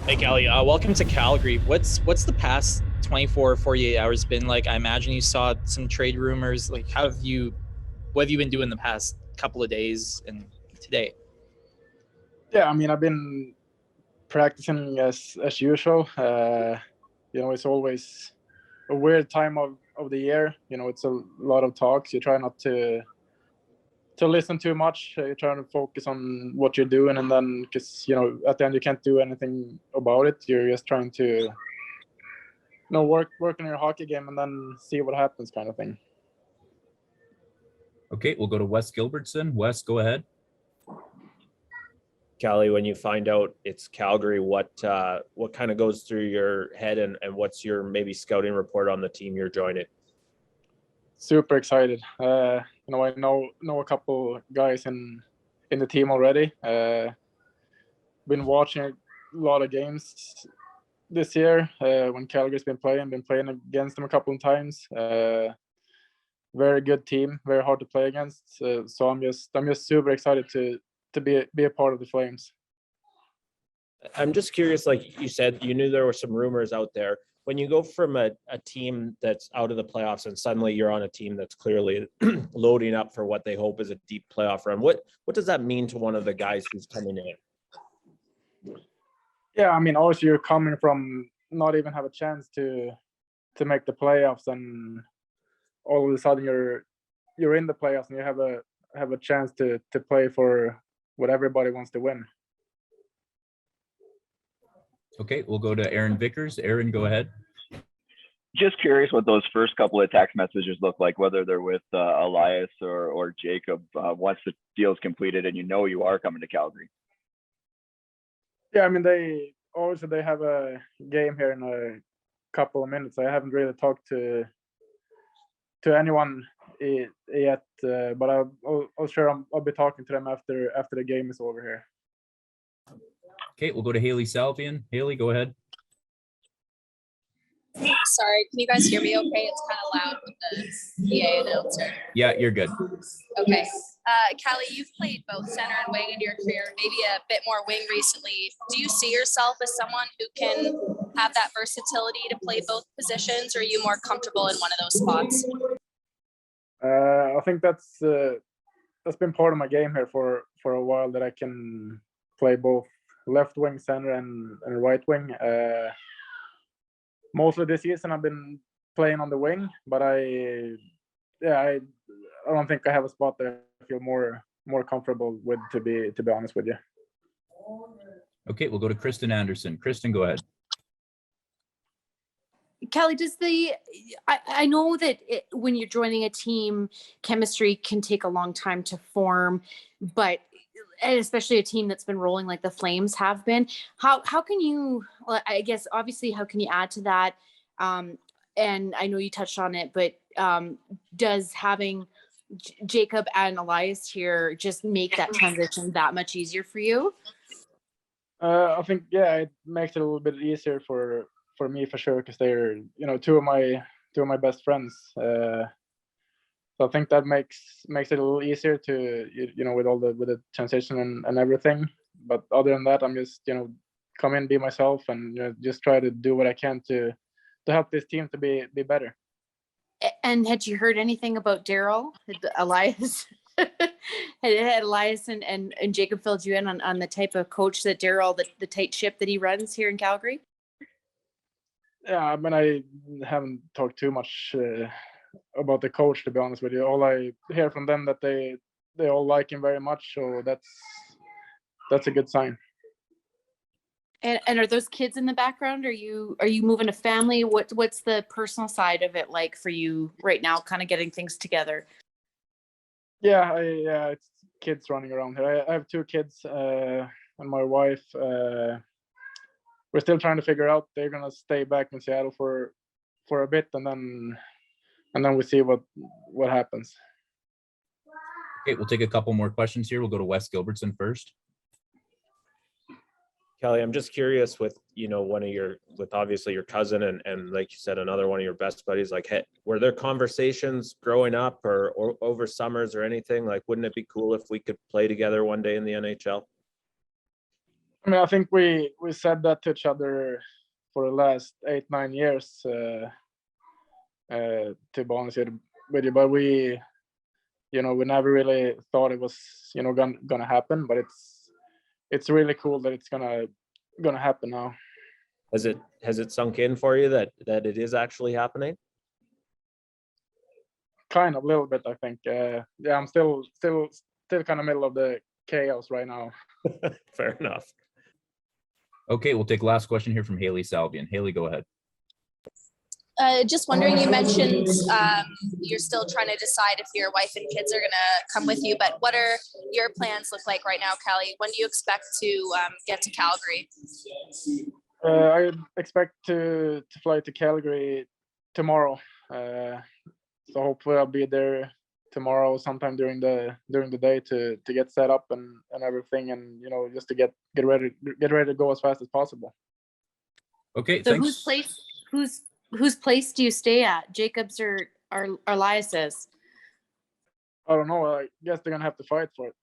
Hey, Callie. Welcome to Calgary. What's the past 24, 48 hours been like? I imagine you saw some trade rumors. Like, what have you been doing the past couple of days and today? Yeah, I mean, I've been practicing as usual. It's always a weird time of the year. It's a lot of talks. You try not to listen too much. You try to focus on what you're doing, and then because at the end you can't do anything about it. You're just trying to work on your hockey game and then see what happens, kind of thing. Okay, we'll go to Wes Gilbertson. Wes, go ahead. Callie, when you find out it's Calgary, what kind of goes through your head, and what's your maybe scouting report on the team you're joining? Super excited. I know a couple guys in the team already. Been watching a lot of games this year when Calgary's been playing against them a couple of times. Very good team, very hard to play against. So I'm just super excited to be a part of the Flames. I'm just curious, like you said, you knew there were some rumors out there. When you go from a team that's out of the playoffs and suddenly you're on a team that's clearly loading up for what they hope is a deep playoff run, what does that mean to one of the guys who's coming in? Yeah, I mean, obviously you're coming from not even have a chance to make the playoffs, and all of a sudden you're in the playoffs and you have a chance to play for what everybody wants to win. Okay, we'll go to Aaron Vickers. Aaron, go ahead. Just curious what those first couple of text messages look like, whether they're with Elias or Jacob, once the deal's completed and you are coming to Calgary. Yeah, I mean, they have a game here in a couple of minutes. I haven't really talked to anyone yet, but I'll sure I'll be talking to them after the game is over here. Okay, we'll go to Haley Salvian. Haley, go ahead. Sorry, can you guys hear me okay? It's kind of loud with the PA announcer. Yeah, you're good. Okay. Callie, you've played both center and wing in your career, maybe a bit more wing recently. Do you see yourself as someone who can have that versatility to play both positions, or are you more comfortable in one of those spots? I think that's been part of my game here for a while, that I can play both left wing, center, and right wing. Mostly this season I've been playing on the wing, but I don't think I have a spot that I feel more comfortable with, to be honest with you. Okay, we'll go to Kristen Anderson. Kristen, go ahead. Callie, I know that when you're joining a team, chemistry can take a long time to form, but and especially a team that's been rolling like the Flames have been. How can you, I guess, obviously, how can you add to that? And I know you touched on it, but does having Jacob and Elias here just make that transition that much easier for you? I think, yeah, it makes it a little bit easier for me, for sure, because they're two of my best friends. So I think that makes it a little easier to with the transition and everything. But other than that, I'm just come in, be myself, and just try to do what I can to help this team to be better. And had you heard anything about Daryl, Elias? had Elias and Jacob filled you in on the type of coach that Daryl, the tight ship that he runs here in Calgary? Yeah, I mean, I haven't talked too much about the coach, to be honest with you. All I hear from them that they all like him very much, so that's a good sign. And are those kids in the background? Are you moving a family? What's the personal side of it like for you right now, kind of getting things together? Yeah, it's kids running around here. I have two kids and my wife. We're still trying to figure out. They're gonna stay back in Seattle for a bit, and then we see what happens. Okay, we'll take a couple more questions here. We'll go to Wes Gilbertson first. Callie, I'm just curious with with obviously your cousin and like you said, another one of your best buddies. Like, were there conversations growing up or over summers or anything? Like, wouldn't it be cool if we could play together one day in the NHL? I mean, I think we said that to each other for the last 8-9 years. To be honest with you, but we never really thought it was gonna happen. But it's really cool that it's gonna happen now. Has it sunk in for you that it is actually happening? Kind of, a little bit, I think. Yeah, I'm still kind of middle of the chaos right now. Fair enough. Okay, we'll take last question here from Haley Salvian. Haley, go ahead. Just wondering, you mentioned you're still trying to decide if your wife and kids are going to come with you, but what are your plans look like right now, Callie? When do you expect to get to Calgary? I expect to fly to Calgary tomorrow. So hopefully I'll be there tomorrow sometime during the day to get set up and everything, and just to get ready to go as fast as possible. Okay, So thanks. whose place do you stay at? Jacob's or Elias's? I don't know. I guess they're gonna have to fight for it.